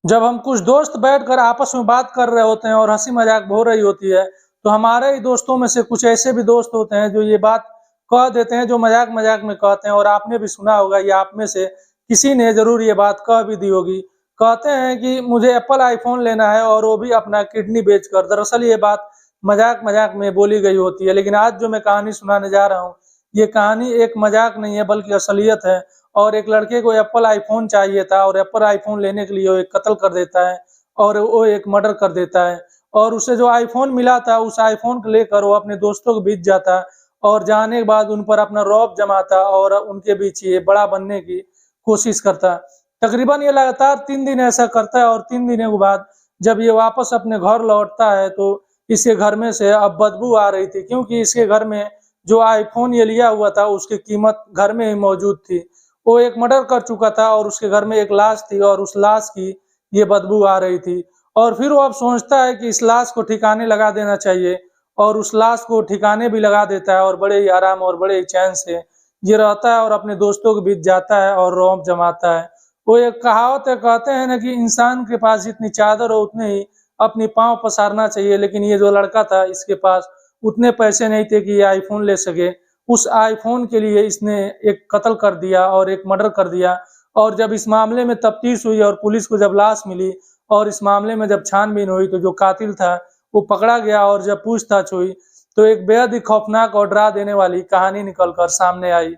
जब हम कुछ दोस्त बैठकर आपस में बात कर रहे होते हैं और हंसी मजाक हो रही होती है, तो हमारे ही दोस्तों में से कुछ ऐसे भी दोस्त होते हैं जो ये बात कह देते हैं, जो मजाक मजाक में कहते हैं। और आपने भी सुना होगा या आप में से किसी ने जरूर ये बात कह भी दी होगी। कहते हैं कि मुझे एप्पल आईफोन लेना है और वो भी अपना किडनी बेचकर। दरअसल ये बात मजाक मजाक में बोली गई होती है, लेकिन आज जो मैं कहानी सुनाने जा रहा हूँ, ये कहानी एक मजाक नहीं है बल्कि असलियत है। और एक लड़के को एप्पल आईफोन चाहिए था और एप्पल आईफोन लेने के लिए वो एक कत्ल कर देता है और वो एक मर्डर कर देता है। और उसे जो आईफोन मिला था, उस आईफोन को लेकर वो अपने दोस्तों के बीच जाता और जाने के बाद उन पर अपना रौब जमाता और उनके बीच ये बड़ा बनने की कोशिश करता। तकरीबन ये लगातार 3 दिन ऐसा करता है और 3 दिनों के बाद जब ये वापस अपने घर लौटता है, तो इसके घर में से अब बदबू आ रही थी, क्योंकि इसके घर में जो आईफोन ये लिया हुआ था उसकी कीमत घर में ही मौजूद थी। वो एक मर्डर कर चुका था और उसके घर में एक लाश थी और उस लाश की ये बदबू आ रही थी। और फिर वो अब सोचता है कि इस लाश को ठिकाने लगा देना चाहिए और उस लाश को ठिकाने भी लगा देता है और बड़े ही आराम और बड़े ही चैन से ये रहता है और अपने दोस्तों के बीच जाता है और रौब जमाता है। वो एक कहावत है, कहते हैं ना कि इंसान के पास जितनी चादर हो उतने ही अपनी पाँव पसारना चाहिए, लेकिन ये जो लड़का था इसके पास उतने पैसे नहीं थे कि ये आईफोन ले सके। उस आईफोन के लिए इसने एक कत्ल कर दिया और एक मर्डर कर दिया। और जब इस मामले में तफ्तीश हुई और पुलिस को जब लाश मिली और इस मामले में जब छानबीन हुई, तो जो कातिल था वो पकड़ा गया और जब पूछताछ हुई तो एक बेहद ही खौफनाक और डरा देने वाली कहानी निकल कर सामने आई।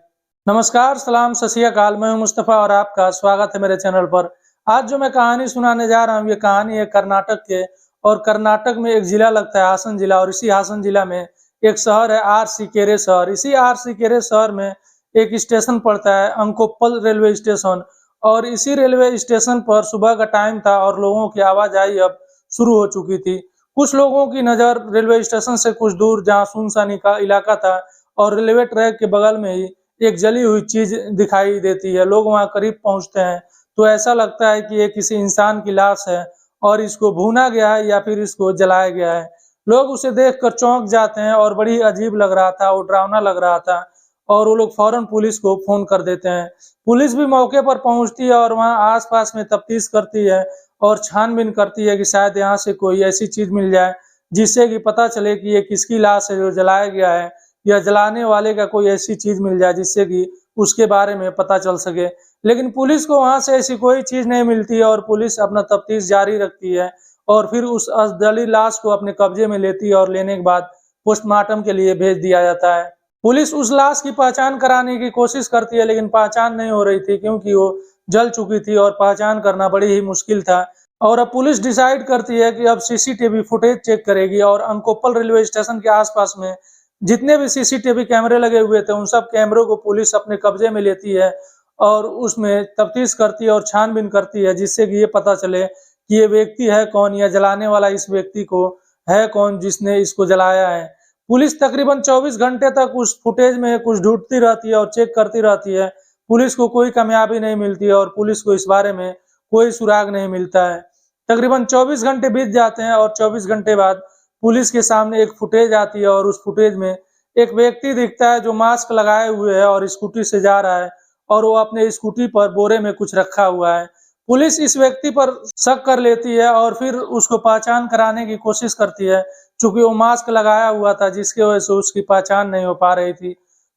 नमस्कार, सलाम, सत श्री अकाल। मैं हूं मुस्तफा और आपका स्वागत है मेरे चैनल पर। आज जो मैं कहानी सुनाने जा रहा हूं, ये कहानी है कर्नाटक के। और कर्नाटक में एक जिला लगता है हासन जिला, और इसी हासन जिला में एक शहर है आरसीकेरे शहर। इसी आरसीकेरे शहर में एक स्टेशन पड़ता है, अंकोप्पल रेलवे स्टेशन। और इसी रेलवे स्टेशन पर सुबह का टाइम था और लोगों की आवाजाही अब शुरू हो चुकी थी। कुछ लोगों की नजर रेलवे स्टेशन से कुछ दूर जहाँ सुनसानी का इलाका था और रेलवे ट्रैक के बगल में ही एक जली हुई चीज दिखाई देती है। लोग वहां करीब पहुंचते हैं तो ऐसा लगता है कि ये किसी इंसान की लाश है और इसको भूना गया है या फिर इसको जलाया गया है। लोग उसे देखकर चौंक जाते हैं और बड़ी अजीब लग रहा था और डरावना लग रहा था। और वो लोग फौरन पुलिस को फोन कर देते हैं। पुलिस भी मौके पर पहुंचती है और वहां आसपास में तफ्तीश करती है और छानबीन करती है कि शायद यहाँ से कोई ऐसी चीज मिल जाए जिससे कि पता चले कि ये किसकी लाश है जो जलाया गया है, या जलाने वाले का कोई ऐसी चीज मिल जाए जिससे कि उसके बारे में पता चल सके। लेकिन पुलिस को वहां से ऐसी कोई चीज नहीं मिलती है और पुलिस अपना तफ्तीश जारी रखती है और फिर उस जली लाश को अपने कब्जे में लेती है और लेने के बाद पोस्टमार्टम के लिए भेज दिया जाता है। पुलिस उस लाश की पहचान कराने की कोशिश करती है, लेकिन पहचान नहीं हो रही थी क्योंकि वो जल चुकी थी और पहचान करना बड़ी ही मुश्किल था। और अब पुलिस डिसाइड करती है कि अब सीसीटीवी फुटेज चेक करेगी और अंकोपल रेलवे स्टेशन के आसपास में जितने भी सीसीटीवी कैमरे लगे हुए थे उन सब कैमरों को पुलिस अपने कब्जे में लेती है और उसमें तफ्तीश करती है और छानबीन करती है, जिससे कि ये पता चले कि ये व्यक्ति है कौन, या जलाने वाला इस व्यक्ति को है कौन जिसने इसको जलाया है। पुलिस तकरीबन 24 घंटे तक उस फुटेज में कुछ ढूंढती रहती है और चेक करती रहती है। पुलिस को कोई कामयाबी नहीं मिलती है और पुलिस को इस बारे में कोई सुराग नहीं मिलता है। तकरीबन 24 घंटे बीत जाते हैं और 24 घंटे बाद पुलिस के सामने एक फुटेज आती है और उस फुटेज में एक व्यक्ति दिखता है जो मास्क लगाए हुए है और स्कूटी से जा रहा है और वो अपने स्कूटी पर बोरे में कुछ रखा हुआ है। पुलिस इस व्यक्ति पर शक कर लेती है और फिर उसको पहचान कराने की कोशिश करती है, चूंकि वो मास्क लगाया हुआ था जिसकी वजह से उसकी पहचान नहीं हो पा रही थी।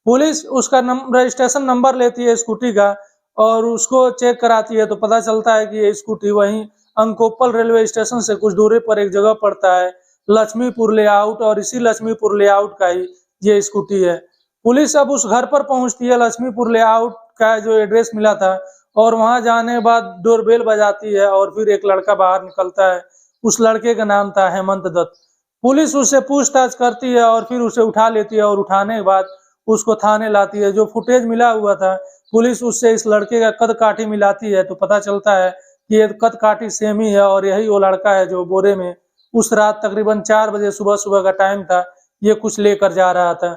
पुलिस उसका रजिस्ट्रेशन नंबर लेती है स्कूटी का और उसको चेक कराती है तो पता चलता है कि ये स्कूटी वहीं अंकोपल रेलवे स्टेशन से कुछ दूरी पर एक जगह पड़ता है, लक्ष्मीपुर लेआउट, और इसी लक्ष्मीपुर लेआउट का ही ये स्कूटी है। पुलिस अब उस घर पर पहुंचती है, लक्ष्मीपुर लेआउट का जो एड्रेस मिला था, और वहां जाने के बाद डोरबेल बजाती है और फिर एक लड़का बाहर निकलता है। उस लड़के का नाम था हेमंत दत्त। पुलिस उससे पूछताछ करती है और फिर उसे उठा लेती है और उठाने के बाद उसको थाने लाती है। जो फुटेज मिला हुआ था पुलिस उससे इस लड़के का कद काठी मिलाती है तो पता चलता है कि ये कद काठी सेम ही है और यही वो लड़का है जो बोरे में उस रात तकरीबन 4 बजे सुबह सुबह का टाइम था, ये कुछ लेकर जा रहा था।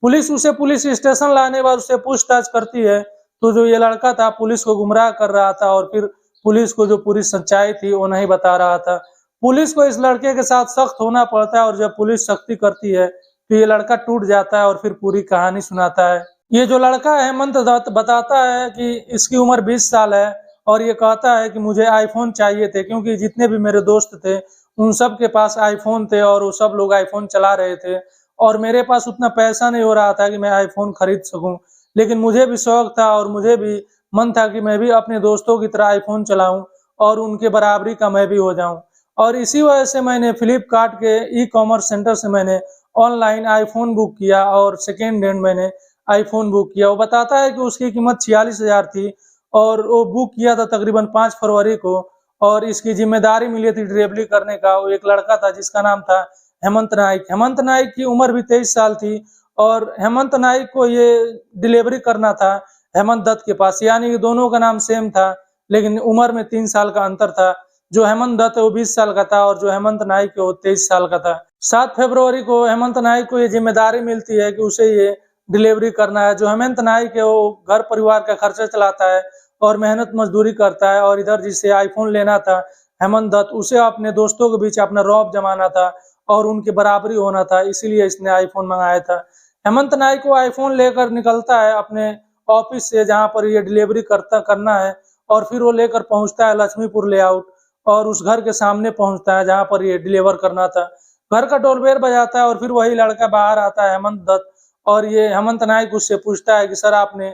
पुलिस उसे पुलिस स्टेशन लाने के बाद उससे पूछताछ करती है तो जो ये लड़का था पुलिस को गुमराह कर रहा था और फिर पुलिस को जो पूरी सच्चाई थी वो नहीं बता रहा था। पुलिस को इस लड़के के साथ सख्त होना पड़ता है और जब पुलिस सख्ती करती है तो ये लड़का टूट जाता है और फिर पूरी कहानी सुनाता है। ये जो लड़का है हेमंत दत्त बताता है कि इसकी उम्र 20 साल है और ये कहता है कि मुझे आईफोन चाहिए थे, क्योंकि जितने भी मेरे दोस्त थे उन सब के पास आईफोन थे और वो सब लोग आईफोन चला रहे थे और मेरे पास उतना पैसा नहीं हो रहा था कि मैं आईफोन खरीद सकूं। लेकिन मुझे भी शौक था और मुझे भी मन था कि मैं भी अपने दोस्तों की तरह आईफोन चलाऊं और उनके बराबरी का मैं भी हो जाऊं। और इसी वजह से मैंने फ्लिपकार्ट के ई-कॉमर्स सेंटर से मैंने ऑनलाइन आईफोन बुक किया और सेकेंड हैंड मैंने आईफोन बुक किया। वो बताता है कि उसकी कीमत 46,000 थी और वो बुक किया था तकरीबन 5 फरवरी को और इसकी जिम्मेदारी मिली थी डिलीवरी करने का। वो एक लड़का था जिसका नाम था हेमंत नाइक। हेमंत नाइक की उम्र भी 23 साल थी और हेमंत नाइक को ये डिलीवरी करना था हेमंत दत्त के पास, यानी कि दोनों का नाम सेम था लेकिन उम्र में 3 साल का अंतर था। जो हेमंत दत्त है वो 20 साल का था और जो हेमंत नाइक है वो 23 साल का था। 7 फरवरी को हेमंत नाइक को ये जिम्मेदारी मिलती है कि उसे ये डिलीवरी करना है। जो हेमंत नाइक है वो घर परिवार का खर्चा चलाता है और मेहनत मजदूरी करता है और इधर जिसे आईफोन लेना था हेमंत दत्त, उसे अपने दोस्तों के बीच अपना रौब जमाना था और उनकी बराबरी होना था, इसीलिए इसने आईफोन मंगाया था। हेमंत नाइक को आईफोन लेकर निकलता है अपने ऑफिस से जहाँ पर ये डिलीवरी करना है और फिर वो लेकर पहुंचता है लक्ष्मीपुर लेआउट और उस घर के सामने पहुंचता है जहाँ पर ये डिलीवर करना था। घर का डोर बेल बजाता है और फिर वही लड़का बाहर आता है हेमंत दत्त और ये हेमंत नाइक उससे पूछता है कि सर आपने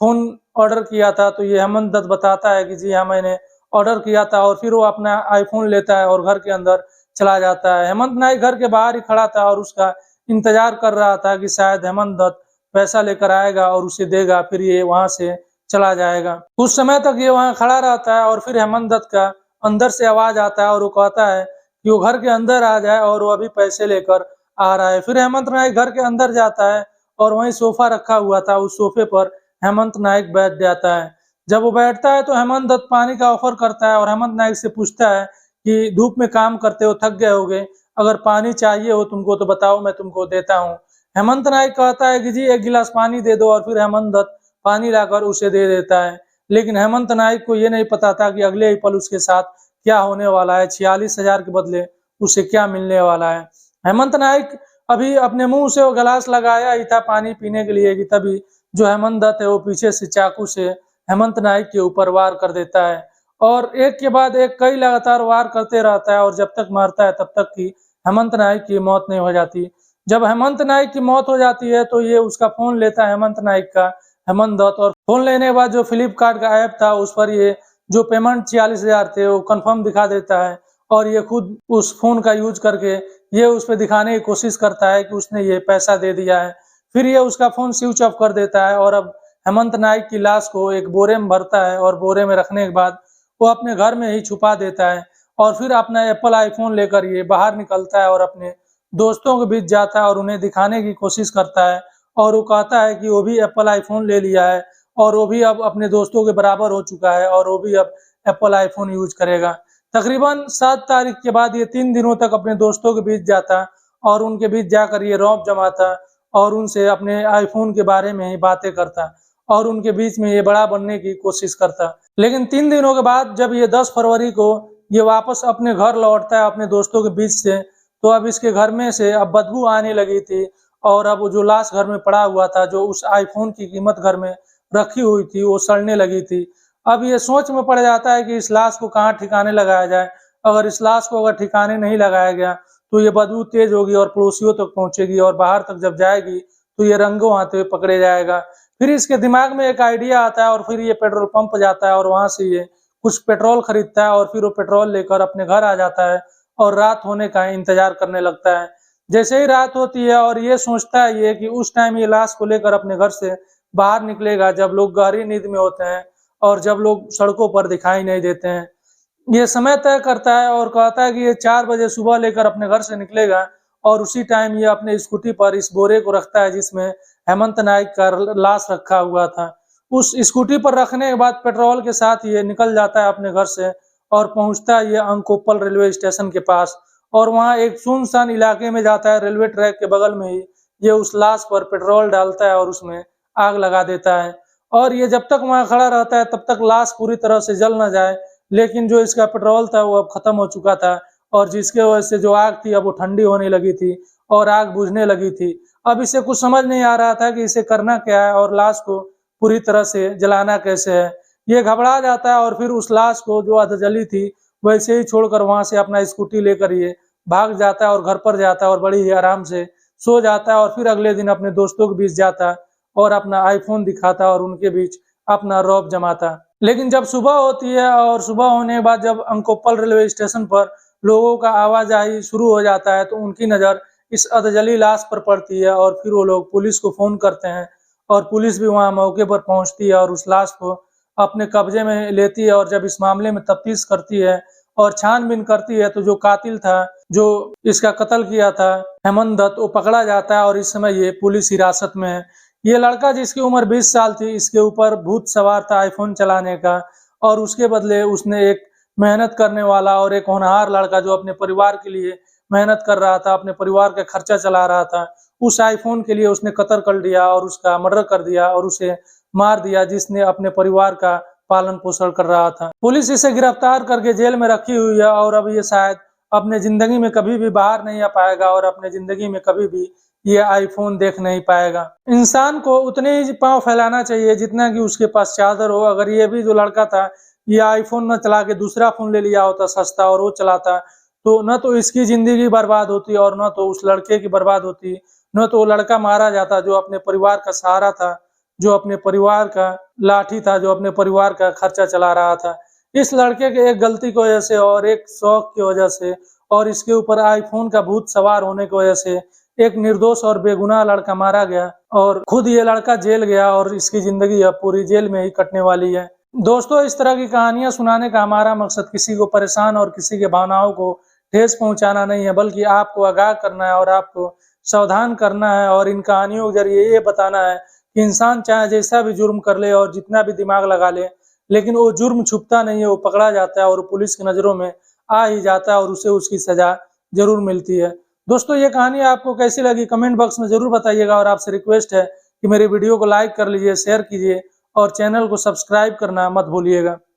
फ़ोन ऑर्डर किया था? तो ये हेमंत दत्त बताता है कि जी हाँ, मैंने ऑर्डर किया था और फिर वो अपना आईफ़ोन लेता है और घर के अंदर चला जाता है। हेमंत नाइक घर के बाहर ही खड़ा था और उसका इंतज़ार कर रहा था कि शायद हेमंत दत्त पैसा लेकर आएगा और उसे देगा, फिर ये वहाँ से चला जाएगा। कुछ समय तक ये वहाँ खड़ा रहता है और फिर हेमंत दत्त का अंदर से आवाज़ आता है और वो कहता है कि वो घर के अंदर आ जाए और वो अभी पैसे लेकर आ रहा है। फिर हेमंत नाइक घर के अंदर जाता है और वहीं सोफ़ा रखा हुआ था, उस सोफ़े पर हेमंत नाइक बैठ जाता है। जब वो बैठता है तो हेमंत दत्त पानी का ऑफ़र करता है और हेमंत नाइक से पूछता है कि धूप में काम करते हो, थक गए होगे, अगर पानी चाहिए हो तुमको तो बताओ मैं तुमको देता हूँ। हेमंत नाइक कहता है कि जी 1 गिलास पानी दे दो और फिर हेमंत दत्त पानी लाकर उसे दे देता है। लेकिन हेमंत नाइक को ये नहीं पता था कि अगले ही पल उसके साथ क्या होने वाला है, 46,000 के बदले उसे क्या मिलने वाला है। हेमंत नाइक अभी अपने मुँह से वो गिलास लगाया ही था पानी पीने के लिए कि तभी जो हेमंत दत्त है वो पीछे से चाकू से हेमंत नाइक के ऊपर वार कर देता है और एक के बाद एक कई लगातार वार करते रहता है और जब तक मारता है तब तक की हेमंत नाइक की मौत नहीं हो जाती। जब हेमंत नाइक की मौत हो जाती है तो ये उसका फ़ोन लेता है हेमंत नाइक का हेमंत दत्त और फ़ोन लेने के बाद जो फ्लिपकार्ट का ऐप था उस पर ये जो पेमेंट 46,000 थे वो कन्फर्म दिखा देता है और ये खुद उस फ़ोन का यूज़ करके ये उस पे दिखाने की कोशिश करता है कि उसने ये पैसा दे दिया है। फिर ये उसका फ़ोन स्विच ऑफ कर देता है और अब हेमंत नाइक की लाश को एक बोरे में भरता है और बोरे में रखने के बाद वो अपने घर में ही छुपा देता है और फिर अपना एप्पल आईफ़ोन लेकर ये बाहर निकलता है और अपने दोस्तों के बीच जाता है और उन्हें दिखाने की कोशिश करता है और वो कहता है कि वो भी एप्पल आईफ़ोन ले लिया है और वो भी अब अपने दोस्तों के बराबर हो चुका है और वो भी अब एप्पल आईफ़ोन यूज़ करेगा। तकरीबन 7 तारीख के बाद ये 3 दिनों तक अपने दोस्तों के बीच जाता और उनके बीच जाकर ये रौब जमाता और उनसे अपने आईफ़ोन के बारे में ही बातें करता और उनके बीच में ये बड़ा बनने की कोशिश करता। लेकिन 3 दिनों के बाद जब ये 10 फरवरी को ये वापस अपने घर लौटता है अपने दोस्तों के बीच से, तो अब इसके घर में से अब बदबू आने लगी थी और अब वो जो लाश घर में पड़ा हुआ था, जो उस आईफ़ोन की कीमत घर में रखी हुई थी, वो सड़ने लगी थी। अब ये सोच में पड़ जाता है कि इस लाश को कहाँ ठिकाने लगाया जाए। अगर इस लाश को अगर ठिकाने नहीं लगाया गया तो ये बदबू तेज़ होगी और पड़ोसियों तक पहुँचेगी और बाहर तक जब जाएगी तो ये रंगों हाथ पकड़े जाएगा। फिर इसके दिमाग में एक आइडिया आता है और फिर ये पेट्रोल पंप जाता है और वहाँ से ये कुछ पेट्रोल खरीदता है और फिर वो पेट्रोल लेकर अपने घर आ जाता है और रात होने का इंतज़ार करने लगता है। जैसे ही रात होती है और ये सोचता है ये कि उस टाइम ये लाश को लेकर अपने घर से बाहर निकलेगा जब लोग गहरी नींद में होते हैं और जब लोग सड़कों पर दिखाई नहीं देते हैं। ये समय तय करता है और कहता है कि ये 4 बजे सुबह लेकर अपने घर से निकलेगा और उसी टाइम ये अपने स्कूटी पर इस बोरे को रखता है जिसमें हेमंत नाइक का लाश रखा हुआ था। उस स्कूटी पर रखने के बाद पेट्रोल के साथ ये निकल जाता है अपने घर से और पहुंचता है ये अंकोपल रेलवे स्टेशन के पास और वहाँ एक सुनसान इलाके में जाता है, रेलवे ट्रैक के बगल में ही ये उस लाश पर पेट्रोल डालता है और उसमें आग लगा देता है और ये जब तक वहाँ खड़ा रहता है तब तक लाश पूरी तरह से जल ना जाए, लेकिन जो इसका पेट्रोल था वो अब खत्म हो चुका था और जिसके वजह से जो आग थी अब वो ठंडी होने लगी थी और आग बुझने लगी थी। अब इसे कुछ समझ नहीं आ रहा था कि इसे करना क्या है और लाश को पूरी तरह से जलाना कैसे है। ये घबरा जाता है और फिर उस लाश को जो अधजली थी वैसे ही छोड़कर वहां से अपना स्कूटी लेकर ये भाग जाता है और घर पर जाता है और बड़ी ही आराम से सो जाता है और फिर अगले दिन अपने दोस्तों के बीच जाता और अपना आईफोन दिखाता और उनके बीच अपना रौब जमाता। लेकिन जब सुबह होती है और सुबह होने के बाद जब अंकोपल रेलवे स्टेशन पर लोगों का आवाजाही शुरू हो जाता है तो उनकी नज़र इस अधजली लाश पर पड़ती है और फिर वो लोग पुलिस को फ़ोन करते हैं और पुलिस भी वहाँ मौके पर पहुँचती है और उस लाश को अपने कब्जे में लेती है और जब इस मामले में तफ्तीश करती है और छानबीन करती है तो जो कातिल था, जो इसका कत्ल किया था हेमंत दत्त, वो पकड़ा जाता है और इस समय ये पुलिस हिरासत में है। ये लड़का जिसकी उम्र 20 साल थी, इसके ऊपर भूत सवार था आईफोन चलाने का और उसके बदले उसने एक मेहनत करने वाला और एक होनहार लड़का जो अपने परिवार के लिए मेहनत कर रहा था, अपने परिवार का खर्चा चला रहा था, उस आईफोन के लिए उसने कत्ल कर दिया और उसका मर्डर कर दिया और उसे मार दिया जिसने अपने परिवार का पालन पोषण कर रहा था। पुलिस इसे गिरफ्तार करके जेल में रखी हुई है और अब ये शायद अपने जिंदगी में कभी भी बाहर नहीं आ पाएगा और अपने जिंदगी में कभी भी ये आईफोन देख नहीं पाएगा। इंसान को उतने ही पाँव फैलाना चाहिए जितना कि उसके पास चादर हो। अगर ये भी जो लड़का था ये आईफोन न चला के दूसरा फोन ले लिया होता सस्ता और वो चलाता तो न तो इसकी जिंदगी बर्बाद होती और न तो उस लड़के की बर्बाद होती, न तो वो लड़का मारा जाता जो अपने परिवार का सहारा था, जो अपने परिवार का लाठी था, जो अपने परिवार का खर्चा चला रहा था। इस लड़के के एक गलती की वजह से और एक शौक की वजह से और इसके ऊपर आईफोन का भूत सवार होने की वजह से एक निर्दोष और बेगुनाह लड़का मारा गया और खुद ये लड़का जेल गया और इसकी जिंदगी अब पूरी जेल में ही कटने वाली है। दोस्तों, इस तरह की कहानियां सुनाने का हमारा मकसद किसी को परेशान और किसी के भावनाओं को ठेस पहुंचाना नहीं है, बल्कि आपको आगाह करना है और आपको सावधान करना है और इन कहानियों के जरिए ये बताना है कि इंसान चाहे जैसा भी जुर्म कर ले और जितना भी दिमाग लगा ले, लेकिन वो जुर्म छुपता नहीं है, वो पकड़ा जाता है और पुलिस की नज़रों में आ ही जाता है और उसे उसकी सजा जरूर मिलती है। दोस्तों, ये कहानी आपको कैसी लगी कमेंट बॉक्स में जरूर बताइएगा और आपसे रिक्वेस्ट है कि मेरी वीडियो को लाइक कर लीजिए, शेयर कीजिए और चैनल को सब्सक्राइब करना मत भूलिएगा।